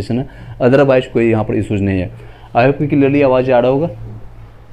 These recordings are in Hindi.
है, अदरवाइज कोई यहाँ पर इशूज़ नहीं है। आई होप कि क्लियरली आवाज़ आ रहा होगा।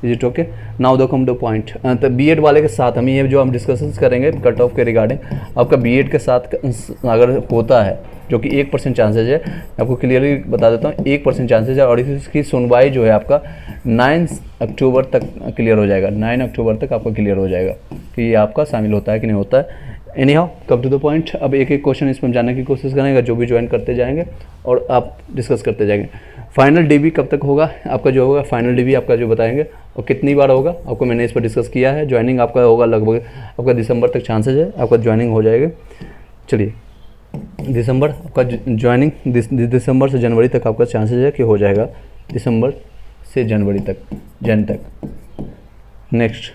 Is it okay? Now the come two point. तो बीएड वाले के साथ हम ये जो हम डिस्कशन करेंगे कट ऑफ के रिगार्डिंग, आपका बीएड के साथ अगर होता है जो कि 1% चांसेज है, आपको क्लियरली बता देता हूँ 1% चांसेज है, और इसकी सुनवाई जो है आपका 9 अक्टूबर तक क्लियर हो जाएगा। 9 अक्टूबर तक आपका क्लियर हो जाएगा कि ये आपका शामिल होता है कि नहीं होता है। Anyhow come to the point. अब एक एक क्वेश्चन इसमें जानने की कोशिश करेंगे, जो भी ज्वाइन करते जाएंगे और आप डिस्कस करते जाएंगे। फाइनल डीबी कब तक होगा आपका, जो होगा फाइनल डीबी आपका जो बताएंगे, और कितनी बार होगा आपको मैंने इस पर डिस्कस किया है। ज्वाइनिंग आपका होगा लगभग आपका दिसंबर तक चांसेज है आपका ज्वाइनिंग हो जाएगा। चलिए दिसंबर आपका ज्वाइनिंग दिसंबर से जनवरी तक आपका चांसेज है कि हो जाएगा, दिसंबर से जनवरी तक, जन तक। नेक्स्ट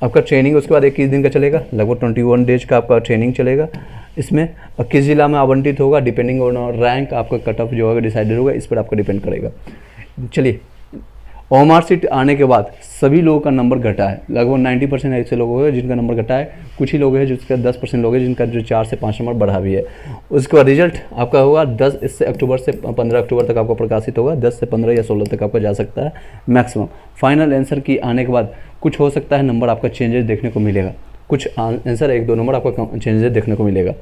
आपका ट्रेनिंग उसके बाद 21 दिन का चलेगा, लगभग 21 डेज का आपका ट्रेनिंग चलेगा। इसमें किस जिला में आवंटित होगा डिपेंडिंग ऑन रैंक, आपका कट ऑफ जो होगा डिसाइडेड होगा, इस पर आपका डिपेंड करेगा। चलिए ओएमआर सीट आने के बाद सभी लोगों का नंबर घटा है, लगभग 90% ऐसे लोग हैं जिनका नंबर घटा है, कुछ ही लोग हैं जिसका 10% लोग हैं जिनका जो 4 से 5 नंबर बढ़ा भी है। उसके बाद रिजल्ट आपका होगा 10 अक्टूबर से 15 अक्टूबर तक आपका प्रकाशित होगा, 10 से 15 या 16 तक आपका जा सकता है मैक्सिमम। फाइनल आंसर की आने के बाद कुछ हो सकता है नंबर आपका चेंजेस देखने को मिलेगा, कुछ आंसर 1-2 नंबर आपका चेंजेस देखने को मिलेगा।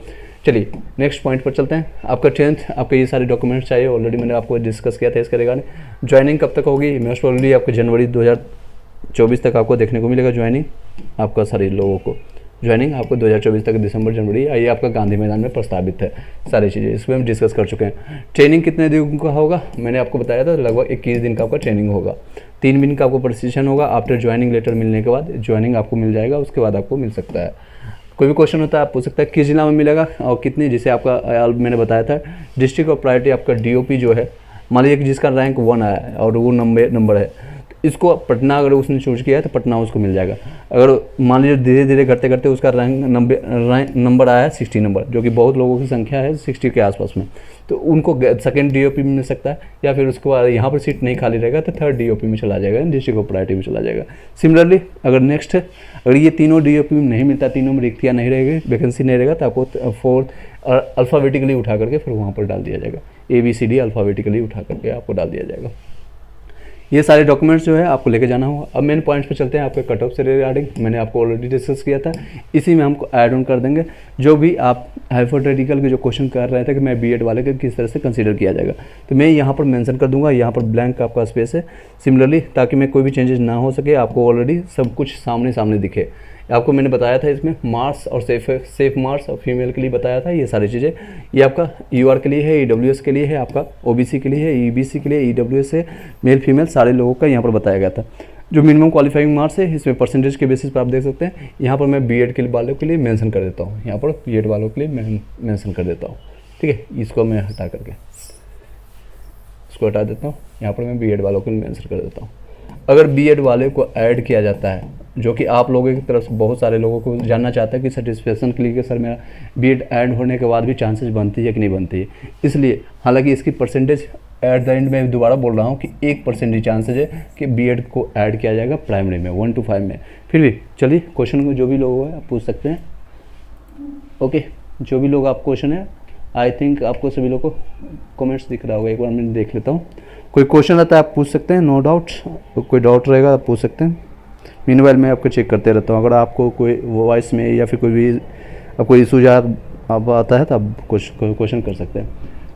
चलिए नेक्स्ट पॉइंट पर चलते हैं। आपका 10th आपके ये सारे डॉक्यूमेंट्स चाहिए, ऑलरेडी मैंने आपको डिस्कस किया था इसके रिगार्डिंग। ज्वाइनिंग कब तक होगी, मोस्ट प्रोबेबली आपको जनवरी 2024 तक आपको देखने को मिलेगा ज्वाइनिंग आपका सारे लोगों को। ज्वाइनिंग आपको 2024 तक दिसंबर जनवरी, ये आपका गांधी मैदान में प्रस्तावित है सारी चीज़ें, इसमें हम डिस्कस कर चुके हैं। ट्रेनिंग कितने दिन का होगा मैंने आपको बताया था, लगभग 21 दिन का आपका ट्रेनिंग होगा। 3 दिन का आपको प्रशिक्षण होगा। आफ्टर ज्वाइनिंग लेटर मिलने के बाद ज्वाइनिंग आपको मिल जाएगा, उसके बाद आपको मिल सकता है। कोई भी क्वेश्चन होता है आप पूछ सकते हैं किस जिला में मिलेगा और कितनी, जिसे आपका मैंने बताया था डिस्ट्रिक्ट ऑफ प्रायोरिटी आपका डीओपी जो है, मान लीजिए कि जिसका रैंक 1 आया है और वो नंबर है, इसको पटना अगर उसने चूज किया है तो पटना उसको मिल जाएगा। अगर मान लीजिए धीरे धीरे करते करते उसका रैंक नंबर आया है 60 नंबर, जो कि बहुत लोगों की संख्या है 60 के आसपास में, तो उनको सेकंड डीओपी में मिल सकता है, या फिर उसके बाद यहाँ पर सीट नहीं खाली रहेगा तो थर्ड डीओपी में चला जाएगा, डिस्ट्रिक्ट ऑफ प्रायोरिटी में चला जाएगा। सिमिलरली अगर नेक्स्ट अगर ये तीनों डीओपी में नहीं मिलता, तीनों में रिक्तियाँ नहीं रहेगी, वैकेंसी नहीं रहेगा, तो आपको 4th और अल्फ़ाबेटिकली उठा करके फिर वहाँ पर डाल दिया जाएगा, ABCD अल्फ़ाबेटिकली उठा करके आपको डाल दिया जाएगा। ये सारे डॉक्यूमेंट्स जो है आपको लेके जाना होगा। अब मेन पॉइंट्स पे चलते हैं आपके कट ऑफ से रिगार्डिंग, मैंने आपको ऑलरेडी डिस्कस किया था, इसी में हमको ऐड ऑन कर देंगे जो भी आप हाइपोथेटिकल के जो क्वेश्चन कर रहे थे कि मैं बीएड वाले के किस तरह से कंसीडर किया जाएगा, तो मैं यहाँ पर मेंशन कर दूंगा, यहाँ पर ब्लैंक आपका स्पेस है सिमिलरली, ताकि मैं कोई भी चेंजेस ना हो सके, आपको ऑलरेडी सब कुछ सामने दिखे। आपको मैंने बताया था इसमें मार्क्स और सेफ मार्क्स और फीमेल के लिए बताया था, ये सारी चीज़ें ये आपका यूआर के लिए है, ईडब्ल्यूएस के लिए है, आपका ओबीसी के लिए है, ईबीसी के लिए, ईडब्ल्यूएस है, मेल फीमेल सारे लोगों का यहाँ पर बताया गया था। जो मिनिमम क्वालिफाइंग मार्क्स है इसमें परसेंटेज के बेसिस पर आप देख सकते हैं। यहाँ पर मैं बीएड के वालों के लिए मेंशन कर देता हूँ, यहाँ पर बीएड वालों के लिए मेंशन कर देता हूँ, ठीक है। इसको मैं हटा करके इसको हटा देता हूँ, यहाँ पर मैं बीएड वालों के लिए मेंशन कर देता हूँ। अगर बीएड वाले को ऐड किया जाता है, जो कि आप लोगों की तरफ से बहुत सारे लोगों को जानना चाहते हैं कि सेटिस्फेक्शन के लिए कि सर मेरा बीएड ऐड होने के बाद भी चांसेस बनती है कि नहीं बनती है, इसलिए हालांकि इसकी परसेंटेज एट द एंड में दोबारा बोल रहा हूँ कि 1% ही चांसेज है कि बीएड को ऐड किया जाएगा प्राइमरी में 1 to 5 में। फिर भी चलिए क्वेश्चन को जो भी लोग हैं आप पूछ सकते हैं, ओके। जो भी लोग आप क्वेश्चन है, आई थिंक आपको सभी लोग को कमेंट्स दिख रहा होगा, एक बार मैं देख लेता हूँ। कोई क्वेश्चन आता है आप पूछ सकते हैं, नो डाउट, कोई डाउट रहेगा आप पूछ सकते हैं। मीनवाइल मैं आपको चेक करते रहता हूँ, अगर आपको कोई वॉइस में या फिर कोई भी आपको इशू आप आता है तो आप क्वेश्चन कर सकते हैं।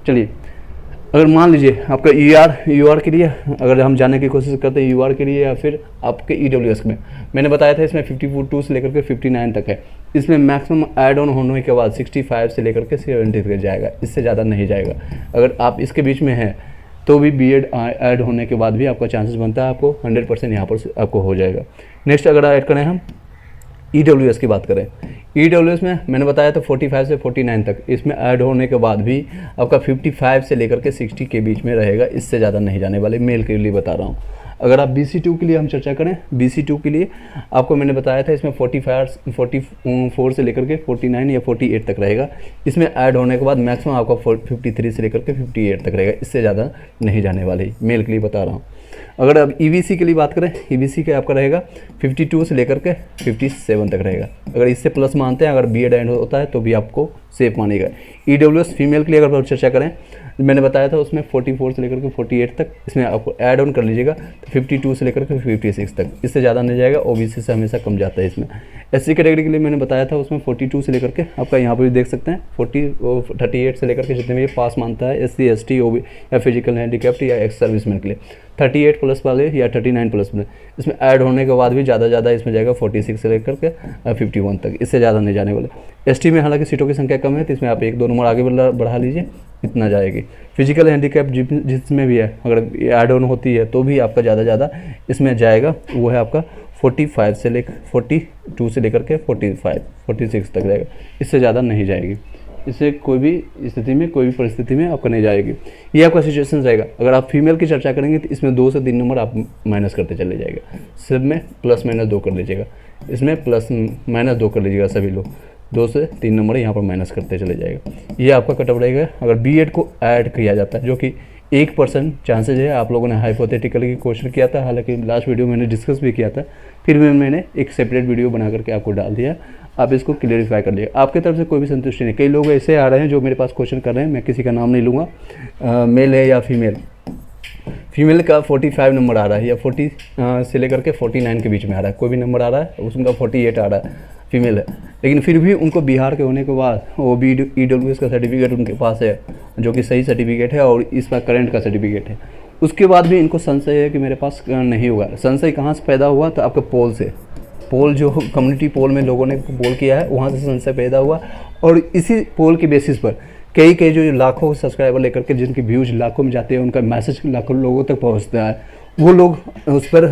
चलिए अगर मान लीजिए आपका यूआर के लिए अगर हम जानने की कोशिश करते हैं, यूआर के लिए या फिर आपके ईडब्ल्यूएस में, मैंने बताया था इसमें 52 से लेकर के 59 तक है, इसमें मैक्सिमम ऐड ऑन होने के बाद 65 से लेकर के 70 तक जाएगा, इससे ज़्यादा नहीं जाएगा। अगर आप इसके बीच में हैं तो भी बीएड ऐड होने के बाद भी आपका चांसेस बनता है, आपको 100% यहाँ पर आपको हो जाएगा। नेक्स्ट अगर ऐड करें हम ईडब्ल्यूएस की बात करें, ईडब्ल्यूएस में मैंने बताया था 45 से 49 तक, इसमें ऐड होने के बाद भी आपका 55 से लेकर के 60 के बीच में रहेगा, इससे ज़्यादा नहीं जाने वाले, मेल के लिए बता रहा हूँ। अगर आप BC2 के लिए हम चर्चा करें, BC2 के लिए आपको मैंने बताया था इसमें 44 से लेकर के 49 या 48 तक रहेगा, इसमें ऐड होने के बाद मैक्सिमम आपका 53 से लेकर के 58 तक रहेगा, इससे ज़्यादा नहीं जाने वाली, मेल के लिए बता रहा हूँ। अगर अब ईवीसी के लिए बात करें, ईवीसी के आपका रहेगा 52 से लेकर के 57 तक रहेगा। अगर इससे प्लस मानते हैं, अगर बीएड एंड होता है तो भी आपको सेफ मानेगा। ईडब्ल्यूएस फीमेल के लिए अगर चर्चा करें, मैंने बताया था उसमें 44 से लेकर के 48 तक, इसमें आपको ऐड ऑन कर लीजिएगा तो 52 से लेकर के 56 तक, इससे ज़्यादा नहीं जाएगा। ओबीसी से हमेशा कम जाता है इसमें। एससी कैटेगरी के लिए मैंने बताया था उसमें 42 से लेकर के आपका यहाँ पर भी देख सकते हैं 38 से लेकर के जितने भी पास मानता है एससी एसटी ओबी या फिजिकल हैंडीकैप्ड या एक्स सर्विसमैन के लिए 38 प्लस वाले या 39 प्लस वाले, इसमें ऐड होने के बाद भी ज़्यादा इसमें जाएगा 46 से लेकर के 51 तक, इससे ज़्यादा नहीं जाने वाले। एसटी में हालांकि सीटों की संख्या कम है तो इसमें आप 1-2 नंबर आगे बढ़ा लीजिए, इतना जाएगी। फिजिकल हैंडीकैप जिसमें भी है, अगर ऐड ऑन होती है तो भी आपका ज़्यादा इसमें जाएगा, वो है आपका 42 से लेकर के 46 तक जाएगा, इससे ज़्यादा नहीं जाएगी। इससे कोई भी स्थिति में, कोई भी परिस्थिति में आपका नहीं जाएगी। ये आपका सिचुएशन रहेगा। अगर आप फीमेल की चर्चा करेंगे तो इसमें 2 से 3 नंबर आप माइनस करते चले जाएगा, सब में प्लस माइनस 2 कर लीजिएगा, इसमें प्लस माइनस 2 कर लीजिएगा, सभी लोग 2 से 3 नंबर यहाँ पर माइनस करते चले जाएगा। ये आपका कटअप रहेगा। अगर बीएड को ऐड किया जाता है, जो कि 1% चांसेज है, आप लोगों ने हाइपोथेटिकली क्वेश्चन किया था, हालांकि लास्ट वीडियो मैंने डिस्कस भी किया था, फिर भी मैंने एक सेपरेट वीडियो बना करके आपको डाल दिया, आप इसको क्लियरिफाई कर लीजिए। आपकी तरफ से कोई भी संतुष्टि नहीं। कई लोग ऐसे आ रहे हैं जो मेरे पास क्वेश्चन कर रहे हैं, मैं किसी का नाम नहीं लूँगा, मेल है या फीमेल का 45 नंबर आ रहा है या 40 से लेकर के 49 के बीच में आ रहा है, कोई भी नंबर आ रहा है, उसका 48 आ रहा है, फीमेल है, लेकिन फिर भी उनको बिहार के होने के बाद वो भी ईडब्ल्यूएस का सर्टिफिकेट उनके पास है, जो कि सही सर्टिफिकेट है और इस बार करंट का सर्टिफिकेट है, उसके बाद भी इनको संशय है कि मेरे पास नहीं होगा। संशय कहाँ से पैदा हुआ? तो आपके पोल से, पोल जो कम्युनिटी पोल में लोगों ने पोल किया है, वहाँ से संशय पैदा हुआ, और इसी पोल के बेसिस पर कई जो लाखों सब्सक्राइबर लेकर के जिनकी व्यूज लाखों में जाते हैं, उनका मैसेज लाखों लोगों तक पहुँचता है, वो लोग उस पर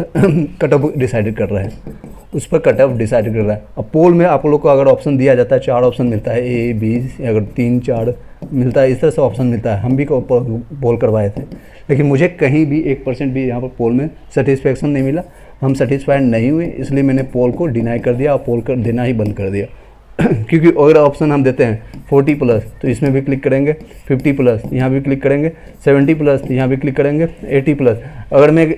कट ऑफ डिसाइड कर रहे हैं, उस पर कट ऑफ डिसाइड कर रहा है। अब पोल में आप लोग को अगर ऑप्शन दिया जाता है, 4 ऑप्शन मिलता है, ए बी, अगर 3-4 मिलता है, इस तरह से ऑप्शन मिलता है। हम भी पोल करवाए थे, लेकिन मुझे कहीं भी 1% भी यहाँ पर पोल में सेटिस्फेक्शन नहीं मिला, हम सेटिस्फाइड नहीं हुए, इसलिए मैंने पोल को डिनाई कर दिया और पोल कर देना ही बंद कर दिया। क्योंकि अगर ऑप्शन हम देते हैं 40+ तो इसमें भी क्लिक करेंगे, 50+ यहाँ भी क्लिक करेंगे, 70+ यहाँ भी क्लिक करेंगे, 80+। अगर मैं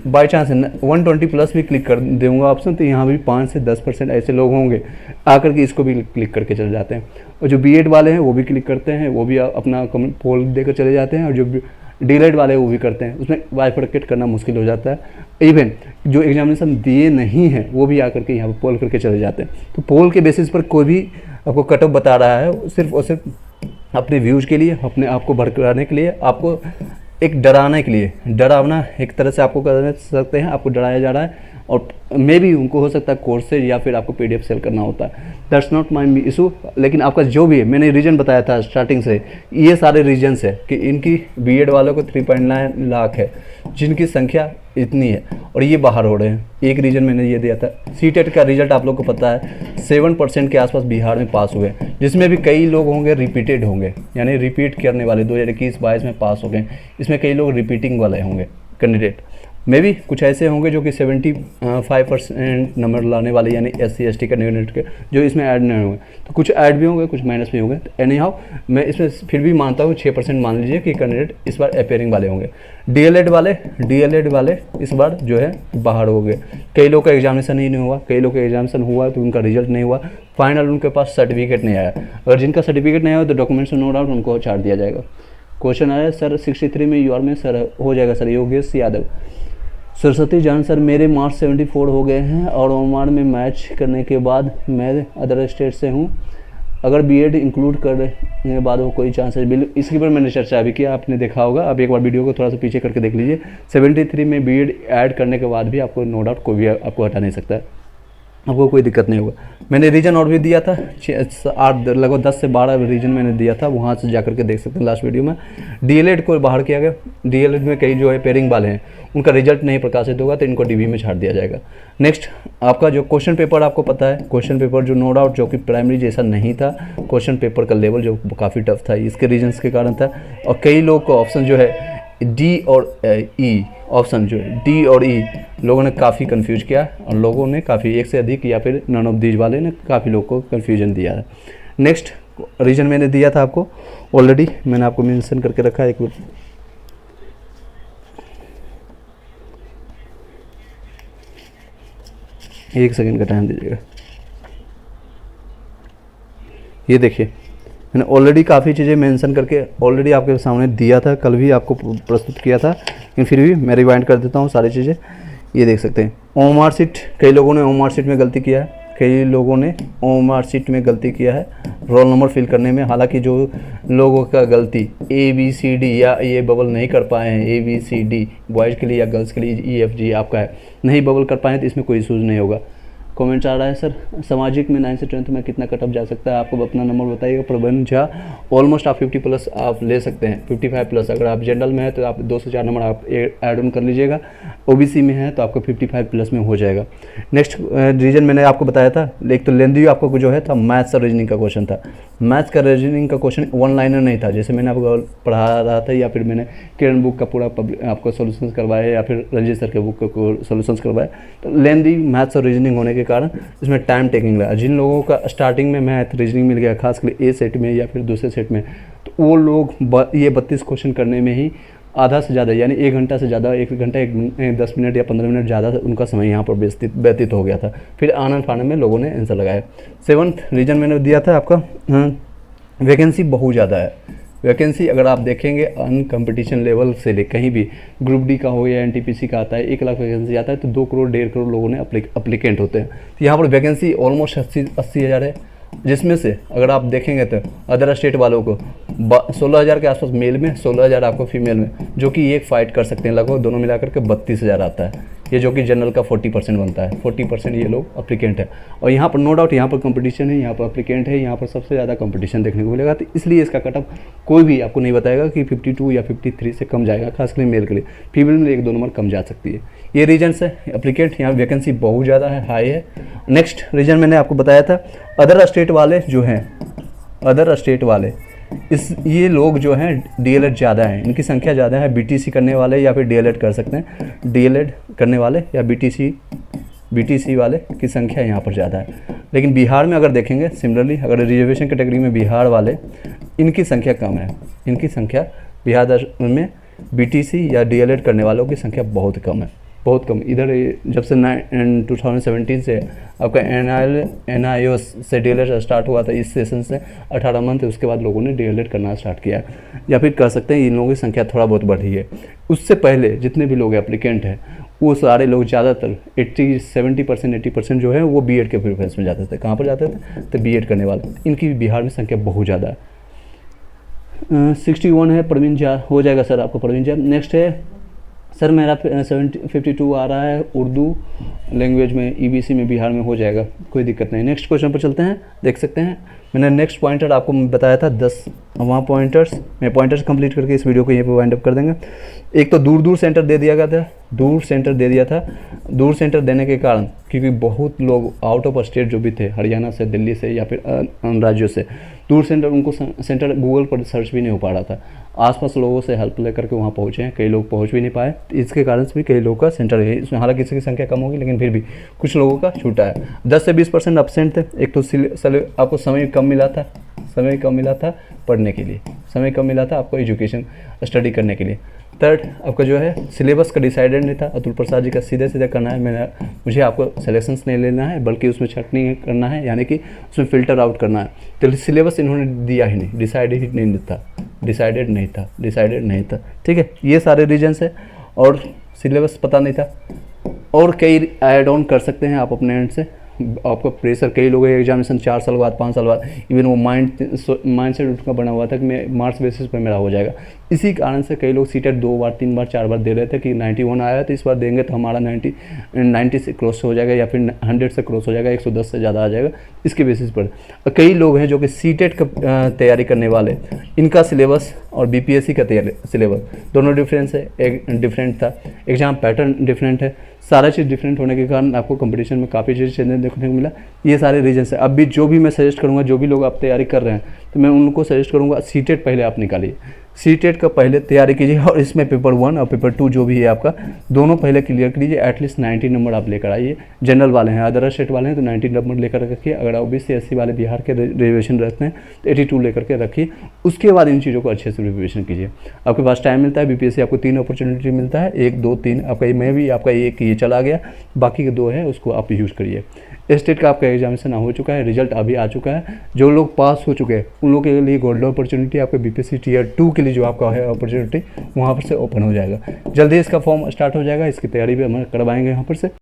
बाई चांस 120+ भी क्लिक कर दूँगा ऑप्शन, तो यहाँ भी 5 से 10% ऐसे लोग होंगे आकर के इसको भी क्लिक करके चले जाते हैं। और जो बीएड वाले हैं वो भी क्लिक करते हैं, वो भी अपना पोल देकर चले जाते हैं, और जो डीएलएड वाले वो भी करते हैं, उसमें बाइफरकेट करना मुश्किल हो जाता है। इवन जो एग्जामिनेशन दिए नहीं हैं वो भी आकर के यहाँ पर पोल करके चले जाते हैं। तो पोल के बेसिस पर कोई भी आपको कट ऑफ बता रहा है, सिर्फ और सिर्फ अपने व्यूज़ के लिए, अपने आप को भड़काने के लिए, आपको एक डराने के लिए, डरावना एक तरह से आपको कर सकते हैं, आपको डराया जा रहा है। और मे भी उनको हो सकता है कोर्सेज या फिर आपको पीडीएफ सेल करना होता है, दैट्स नॉट माई इशू। लेकिन आपका जो भी है, मैंने रीजन बताया था स्टार्टिंग से, ये सारे रीजन्स है कि इनकी बीएड वालों को 3.9 लाख है जिनकी संख्या इतनी है, और ये बाहर हो रहे हैं। एक रीजन मैंने ये दिया था। सीटेट का रिजल्ट आप लोग को पता है 7% के आसपास बिहार में पास हुए, जिसमें भी कई लोग होंगे रिपीटेड होंगे, यानी रिपीट करने वाले 2021-22 में पास हो गए, इसमें कई लोग रिपीटिंग वाले होंगे कैंडिडेट। मे भी कुछ ऐसे होंगे जो कि 75% नंबर लाने वाले, यानी SC ST कैंडिडेट के, जो इसमें ऐड नहीं होंगे। तो कुछ ऐड भी होंगे, कुछ माइनस भी होंगे। तो एनी हाउ मैं इसमें फिर भी मानता हूँ 6% मान लीजिए कि कैंडिडेट इस बार अपेयरिंग वाले होंगे। डीएलएड वाले इस बार जो है बाहर हो गए। कई लोग का एग्जामिनेशन ही नहीं हुआ, कई लोग का एग्जामिनेशन हुआ तो उनका रिजल्ट नहीं हुआ, फाइनल उनके पास सर्टिफिकेट नहीं आया। अगर जिनका सर्टिफिकेट नहीं आया तो डॉक्यूमेंट्स नो डाउट उनको छाड़ दिया जाएगा। क्वेश्चन आया सर 63 में यूआर में सर हो जाएगा सर। योगेश यादव, सरस्वती जान सर मेरे मार्क्स 74 हो गए हैं और ओमान में मैच करने के बाद मैं अदर स्टेट से हूँ, अगर बीएड इंक्लूड करने के बाद वो कोई चांस है? बिल्कुल, इसके ऊपर मैंने चर्चा भी किया, आपने देखा होगा। आप एक बार वीडियो को थोड़ा सा पीछे करके देख लीजिए। 73 में बीएड ऐड करने के बाद भी आपको नो डाउट कोई भी आपको हटा नहीं सकता है, आपको कोई दिक्कत नहीं होगा। मैंने रीजन और भी दिया था, 8 लगभग 10 से 12 रीजन मैंने दिया था, वहाँ से जाकर के देख सकते हैं लास्ट वीडियो में। डीएलएड को बाहर किया गया। डीएलएड में कई जो है पेयरिंग वाले हैं उनका रिजल्ट नहीं प्रकाशित होगा तो इनको डीबी में छाड़ दिया जाएगा। नेक्स्ट आपका जो क्वेश्चन पेपर आपको पता है, क्वेश्चन पेपर जो नो डाउट जो कि प्राइमरी जैसा नहीं था, क्वेश्चन पेपर का लेवल जो काफ़ी टफ था, इसके रीजन्स के कारण था। और कई लोग को ऑप्शन जो है डी और ई, ऑप्शन जो है डी और ई लोगों ने काफ़ी कंफ्यूज किया, और लोगों ने काफ़ी एक से अधिक या फिर नन ऑफ दीज वाले ने काफ़ी लोग को कंफ्यूजन दिया है। नेक्स्ट रीजन मैंने दिया था आपको ऑलरेडी, मैंने आपको मेंशन करके रखा है। एक 1 सेकंड का टाइम दीजिएगा। ये देखिए मैंने ऑलरेडी काफ़ी चीज़ें मेंशन करके ऑलरेडी आपके सामने दिया था, कल भी आपको प्रस्तुत किया था, लेकिन फिर भी मैं रिवाइंड कर देता हूँ सारी चीज़ें। ये देख सकते हैं ओएमआर शीट, कई लोगों ने ओएमआर शीट में गलती किया है, कई लोगों ने ओएमआर शीट में गलती किया है रोल नंबर फिल करने में। हालांकि जो लोगों का गलती ABCD या ये बबल नहीं कर पाए हैं, ABCD बॉयज़ के लिए या गर्ल्स के लिए EFG आपका है, नहीं बबल कर पाए तो इसमें कोई इशूज़ नहीं होगा। कमेंट आ रहा है सर सामाजिक में 9 से 10th में कितना कट ऑफ जा सकता है, आपको अपना नंबर बताइएगा। प्रबंध झा ऑलमोस्ट आप 50 प्लस आप ले सकते हैं, 55 प्लस। अगर आप जनरल में है तो आप 2 से 4 नंबर आप ऐड ऑन कर लीजिएगा, OBC में है तो आपको 55 प्लस में हो जाएगा। नेक्स्ट रीजन मैंने आपको बताया था, एक तो लेंदी आपको जो है था मैथ्स और रीजनिंग का क्वेश्चन था। मैथ्स का रीजनिंग का क्वेश्चन वन लाइनर नहीं था, जैसे मैंने आपको पढ़ा रहा था, या फिर मैंने किरण बुक का पूरा आपको सोल्यूशंस करवाया या फिर रंजीत सर के बुक को सोल्यूशंस करवाया। तो लेंदी मैथ्स और रीजनिंग होने के कारण इसमें टाइम टेकिंग लगा। जिन लोगों का स्टार्टिंग में मैथ रीजनिंग मिल गया, खासकर A सेट में या फिर दूसरे सेट में, तो वो लोग ये 32 क्वेश्चन करने में ही आधा से ज़्यादा यानी 1 घंटा से ज़्यादा, 1 घंटा 10 मिनट या 15 मिनट ज़्यादा उनका समय यहाँ पर व्यतीत हो गया था। फिर आनंद फानंद में लोगों ने आंसर लगाया। 7th रीजन मैंने दिया था आपका, वैकेंसी बहुत ज़्यादा है। वैकेंसी अगर आप देखेंगे अन कंपटीशन लेवल से ले कहीं भी ग्रुप डी का हो या NTPC का आता है, 1 लाख वैकेंसी आता है तो 2 करोड़ 1.5 करोड़ लोगों ने अप्लीकेंट होते हैं। तो यहाँ पर वैकेंसी ऑलमोस्ट 80 हज़ार है, जिसमें से अगर आप देखेंगे तो अदर स्टेट वालों को 16,000 के आसपास मेल में, 16,000 आपको फीमेल में, जो कि एक फाइट कर सकते हैं। लगभग दोनों मिलाकर के 32,000 आता है, ये जो कि जनरल का 40% बनता है। 40% ये लोग अप्लीकेंट है। और यहाँ पर नो डाउट यहाँ पर कंपटीशन है, यहाँ पर अप्लीकेंट है, यहाँ पर सबसे ज़्यादा कंपटीशन देखने को मिलेगा। तो इसलिए इसका कटअप कोई भी आपको नहीं बताएगा कि 52 या 53 से कम जाएगा, खासकर मेल के लिए। फीमेल में 1-2 नंबर कम जा सकती है। ये रीजन है अप्लीकेंट, यहाँ वैकेंसी बहुत ज़्यादा है, हाई है। नेक्स्ट रीजन मैंने आपको बताया था, अदर स्टेट वाले जो हैं, अदर स्टेट वाले ये लोग जो हैं DLED ज़्यादा हैं, इनकी संख्या ज़्यादा है। BTC करने वाले या फिर DLED कर सकते हैं, DLED करने वाले या BTC वाले की संख्या यहाँ पर ज़्यादा है। लेकिन बिहार में अगर देखेंगे सिमिलरली, अगर रिजर्वेशन कैटेगरी में बिहार वाले, इनकी संख्या कम है। इनकी संख्या बिहार में BTC या DLED करने वालों की संख्या बहुत कम है, बहुत कम। इधर जब से 2017 से आपका NIOS से DLED स्टार्ट हुआ था, इस सेशन से 18 मंथ, उसके बाद लोगों ने DLED करना स्टार्ट किया, या फिर कर सकते हैं इन लोगों की संख्या थोड़ा बहुत बढ़ी है। उससे पहले जितने भी लोग एप्लीकेंट हैं वो सारे लोग ज़्यादातर 80% जो है वो B.Ed के प्रेफरेंस में जाते थे। कहाँ पर जाते थे? तो B.Ed करने वाले, इनकी बिहार में संख्या बहुत ज़्यादा है। 61 है प्रवीण झा, हो जाएगा सर आपको प्रवीण झा। नेक्स्ट है सर मेरा 52 आ रहा है उर्दू लैंग्वेज में, EBC में बिहार में हो जाएगा, कोई दिक्कत नहीं। नेक्स्ट क्वेश्चन पर चलते हैं, देख सकते हैं मैंने नेक्स्ट पॉइंटर आपको बताया था 10 वहाँ पॉइंटर्स, मैं पॉइंटर्स कंप्लीट करके इस वीडियो को यहीं पे वाइंड अप कर देंगे। एक तो दूर सेंटर दे दिया गया था, दूर सेंटर दे दिया था। दूर सेंटर देने के कारण क्योंकि बहुत लोग आउट ऑफ स्टेट जो भी थे, हरियाणा से, दिल्ली से या फिर अन्य राज्यों से, दूर सेंटर उनको सेंटर गूगल पर सर्च भी नहीं हो पा रहा था। आसपास लोगों से हेल्प लेकर के वहाँ पहुँचे हैं, कई लोग पहुँच भी नहीं पाए, इसके कारण से भी कई लोगों का सेंटर है इसमें, हालांकि इसकी संख्या कम होगी लेकिन फिर भी कुछ लोगों का छूटा है। 10 से 20% एब्सेंट थे। एक तो आपको समय कम मिला था पढ़ने के लिए, समय कम मिला था आपको एजुकेशन स्टडी करने के लिए। थर्ड आपका जो है सिलेबस का डिसाइडेड नहीं था। अतुल प्रसाद जी का सीधे करना है, मुझे आपको सिलेक्शंस नहीं लेना है बल्कि उसमें छटनी करना है, यानी कि उसमें फ़िल्टर आउट करना है। तो सिलेबस इन्होंने दिया ही नहीं, डिसाइडेड नहीं था। ठीक है, ये सारे रीजन्स है और सिलेबस पता नहीं था। और कई ऐड ऑन कर सकते हैं आप अपने एंड से। आपका प्रेशर, कई लोगों एग्जामिनेशन 4 साल बाद, 5 साल बाद, इवन वो माइंड सेट उनका बना हुआ था कि मैं मार्क्स बेसिस पर मेरा हो जाएगा। इसी कारण से कई लोग सीटेट 2 बार, 3 बार, 4 बार दे रहे थे कि 91 आया तो इस बार देंगे तो हमारा 90 से क्रॉस हो जाएगा या फिर 100 से क्रॉस हो जाएगा, 110 से ज़्यादा आ जाएगा, इसके बेसिस पर। कई लोग हैं जो कि सीटेट का तैयारी करने वाले, इनका सिलेबस और BPSC का सिलेबस दोनों डिफरेंस है, एक डिफरेंट था, एग्जाम पैटर्न डिफरेंट है, सारा चीज़ डिफरेंट होने के कारण आपको कंपटीशन में काफ़ी चीज़ चेंजेस देखने को मिला। ये सारे रीजन्स है। अब भी जो भी मैं सजेस्ट करूँगा, जो भी लोग आप तैयारी कर रहे हैं, तो मैं उनको सजेस्ट करूँगा सीटेट पहले आप निकालिए। सीटेट का पहले तैयारी कीजिए और इसमें पेपर 1 और पेपर 2 जो भी है आपका दोनों पहले क्लियर कीजिए। एटलीस्ट 90 नंबर आप लेकर आइए। जनरल वाले हैं, अदर स्टेट वाले हैं तो 90 नंबर लेकर रखिए। अगर OBC SC वाले बिहार के रिजर्वेशन रखते हैं तो 82 लेकर के रखिए। उसके बाद इन चीज़ों को अच्छे से रिविजन कीजिए। आपके पास टाइम मिलता है, BPSC आपको 3 अपॉर्चुनिटी मिलता है, 1 2 3 आपका में भी आपका एक ये चला गया, बाकी के 2 है उसको आप यूज़ करिए। स्टेट का आपका एग्जामिनेशन हो चुका है, रिजल्ट अभी आ चुका है। जो लोग पास हो चुके हैं उन लोगों के लिए गोल्डन अपॉर्चुनिटी आपके BPSC Tier 2 के लिए जो आपका है अपॉर्चुनिटी वहाँ पर से ओपन हो जाएगा। जल्दी इसका फॉर्म स्टार्ट हो जाएगा, इसकी तैयारी भी हम करवाएंगे यहाँ पर से।